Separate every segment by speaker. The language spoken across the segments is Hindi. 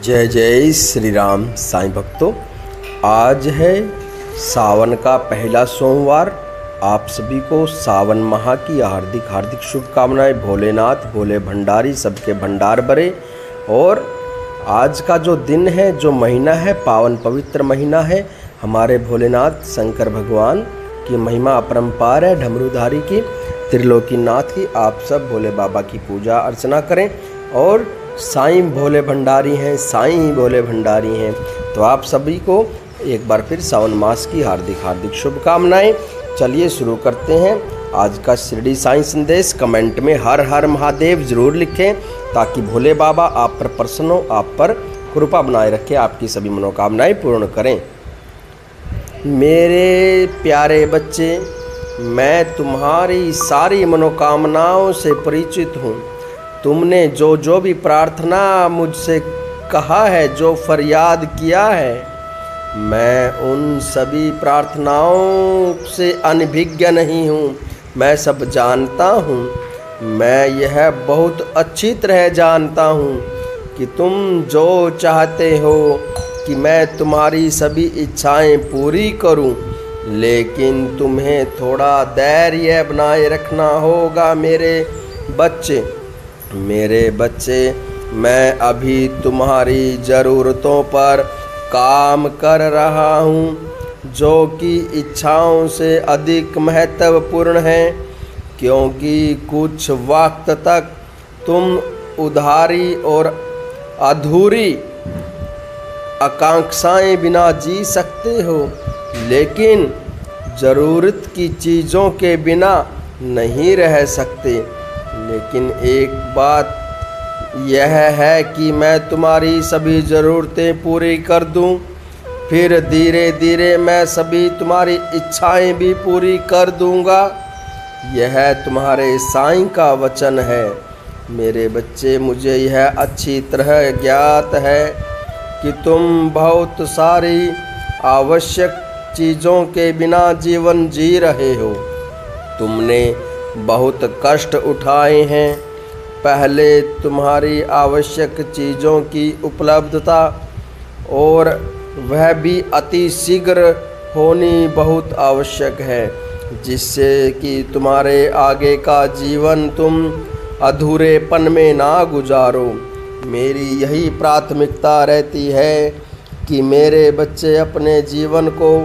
Speaker 1: जय जय श्री राम साईं भक्तों। आज है सावन का पहला सोमवार। आप सभी को सावन माह की हार्दिक हार्दिक शुभकामनाएं। भोलेनाथ भोले भंडारी सबके भंडार भरे। और आज का जो दिन है, जो महीना है, पावन पवित्र महीना है। हमारे भोलेनाथ शंकर भगवान की महिमा अपरंपार है, डमरूधारी की, त्रिलोकीनाथ की। आप सब भोले बाबा की पूजा अर्चना करें। और साईं भोले भंडारी हैं, साईं भोले भंडारी हैं। तो आप सभी को एक बार फिर सावन मास की हार्दिक हार्दिक शुभकामनाएं। चलिए शुरू करते हैं आज का शिरडी साईं संदेश। कमेंट में हर हर महादेव ज़रूर लिखें ताकि भोले बाबा आप पर प्रसन्न हो, आप पर कृपा बनाए रखें, आपकी सभी मनोकामनाएं पूर्ण करें। मेरे प्यारे बच्चे, मैं तुम्हारी सारी मनोकामनाओं से परिचित हूँ। तुमने जो जो भी प्रार्थना मुझसे कहा है, जो फरियाद किया है, मैं उन सभी प्रार्थनाओं से अनभिज्ञ नहीं हूँ। मैं सब जानता हूँ। मैं यह बहुत अच्छी तरह जानता हूँ कि तुम जो चाहते हो कि मैं तुम्हारी सभी इच्छाएं पूरी करूं, लेकिन तुम्हें थोड़ा धैर्य बनाए रखना होगा मेरे बच्चे। मैं अभी तुम्हारी ज़रूरतों पर काम कर रहा हूँ, जो कि इच्छाओं से अधिक महत्वपूर्ण है, क्योंकि कुछ वक्त तक तुम उधारी और अधूरी आकांक्षाएं बिना जी सकते हो, लेकिन ज़रूरत की चीज़ों के बिना नहीं रह सकते। लेकिन एक बात यह है कि मैं तुम्हारी सभी ज़रूरतें पूरी कर दूं, फिर धीरे धीरे मैं सभी तुम्हारी इच्छाएं भी पूरी कर दूंगा। यह तुम्हारे साईं का वचन है। मेरे बच्चे, मुझे यह अच्छी तरह ज्ञात है कि तुम बहुत सारी आवश्यक चीज़ों के बिना जीवन जी रहे हो। तुमने बहुत कष्ट उठाए हैं। पहले तुम्हारी आवश्यक चीज़ों की उपलब्धता, और वह भी अति शीघ्र होनी बहुत आवश्यक है, जिससे कि तुम्हारे आगे का जीवन तुम अधूरेपन में ना गुजारो। मेरी यही प्राथमिकता रहती है कि मेरे बच्चे अपने जीवन को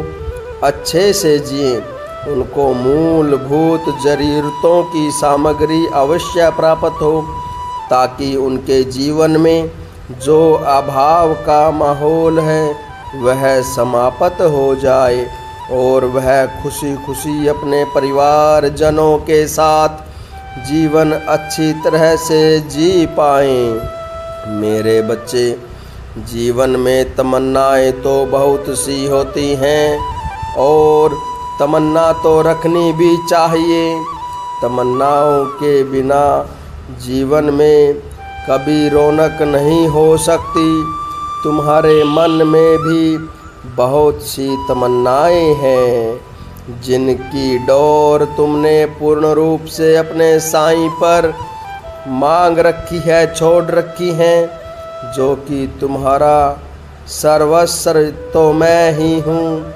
Speaker 1: अच्छे से जिएं। उनको मूलभूत ज़रूरतों की सामग्री अवश्य प्राप्त हो, ताकि उनके जीवन में जो अभाव का माहौल है वह समाप्त हो जाए और वह खुशी खुशी अपने परिवार जनों के साथ जीवन अच्छी तरह से जी पाएं। मेरे बच्चे, जीवन में तमन्नाएं तो बहुत सी होती हैं, और तमन्ना तो रखनी भी चाहिए। तमन्नाओं के बिना जीवन में कभी रौनक नहीं हो सकती। तुम्हारे मन में भी बहुत सी तमन्नाएं हैं, जिनकी डोर तुमने पूर्ण रूप से अपने साईं पर मांग रखी है, छोड़ रखी है, जो कि तुम्हारा सर्वस्व तो मैं ही हूँ।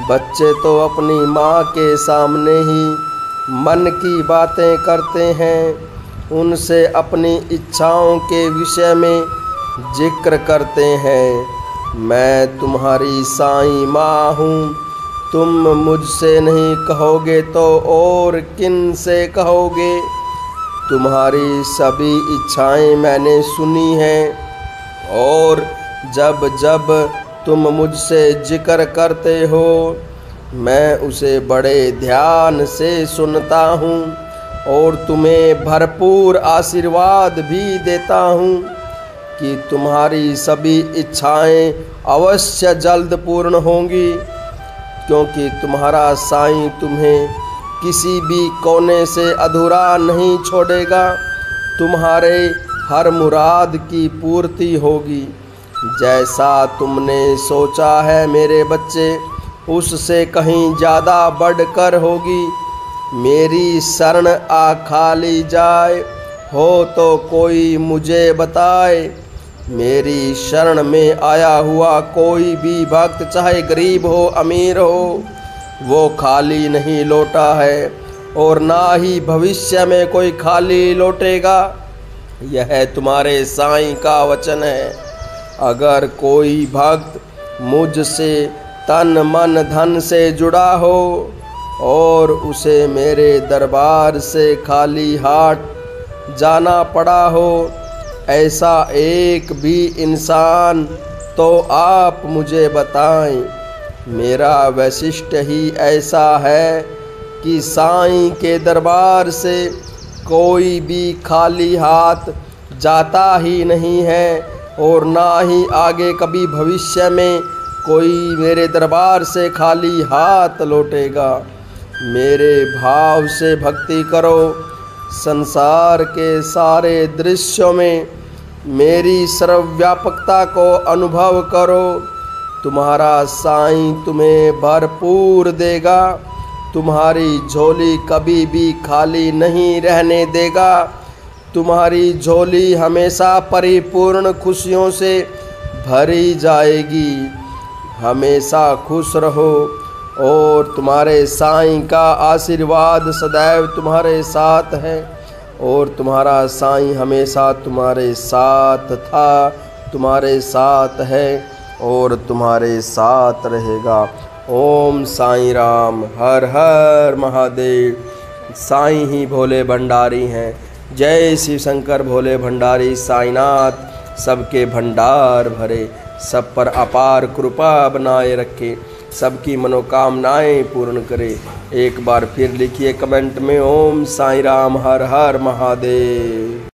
Speaker 1: बच्चे तो अपनी माँ के सामने ही मन की बातें करते हैं, उनसे अपनी इच्छाओं के विषय में जिक्र करते हैं। मैं तुम्हारी साईं माँ हूँ। तुम मुझसे नहीं कहोगे तो और किन से कहोगे? तुम्हारी सभी इच्छाएं मैंने सुनी हैं, और जब जब तुम मुझसे जिक्र करते हो, मैं उसे बड़े ध्यान से सुनता हूँ और तुम्हें भरपूर आशीर्वाद भी देता हूँ कि तुम्हारी सभी इच्छाएं अवश्य जल्द पूर्ण होंगी, क्योंकि तुम्हारा साईं तुम्हें किसी भी कोने से अधूरा नहीं छोड़ेगा। तुम्हारे हर मुराद की पूर्ति होगी। जैसा तुमने सोचा है मेरे बच्चे, उससे कहीं ज़्यादा बढ़कर होगी। मेरी शरण आ खाली जाए हो तो कोई मुझे बताए। मेरी शरण में आया हुआ कोई भी भक्त, चाहे गरीब हो अमीर हो, वो खाली नहीं लौटा है और ना ही भविष्य में कोई खाली लौटेगा। यह तुम्हारे साईं का वचन है। अगर कोई भक्त मुझसे तन मन धन से जुड़ा हो और उसे मेरे दरबार से खाली हाथ जाना पड़ा हो, ऐसा एक भी इंसान तो आप मुझे बताएं। मेरा वैशिष्ट्य ही ऐसा है कि साईं के दरबार से कोई भी खाली हाथ जाता ही नहीं है और ना ही आगे कभी भविष्य में कोई मेरे दरबार से खाली हाथ लौटेगा। मेरे भाव से भक्ति करो, संसार के सारे दृश्यों में मेरी सर्वव्यापकता को अनुभव करो। तुम्हारा साईं तुम्हें भरपूर देगा, तुम्हारी झोली कभी भी खाली नहीं रहने देगा। तुम्हारी झोली हमेशा परिपूर्ण खुशियों से भरी जाएगी। हमेशा खुश रहो और तुम्हारे साईं का आशीर्वाद सदैव तुम्हारे साथ है और तुम्हारा साईं हमेशा तुम्हारे साथ था, तुम्हारे साथ है और तुम्हारे साथ रहेगा। ओम साईं राम। हर हर महादेव। साईं ही भोले भंडारी हैं। जय शिव शंकर भोले भंडारी। साईनाथ सबके भंडार भरे, सब पर अपार कृपा बनाए रखे, सबकी मनोकामनाएं पूर्ण करे। एक बार फिर लिखिए कमेंट में ओम साईं राम। हर हर महादेव।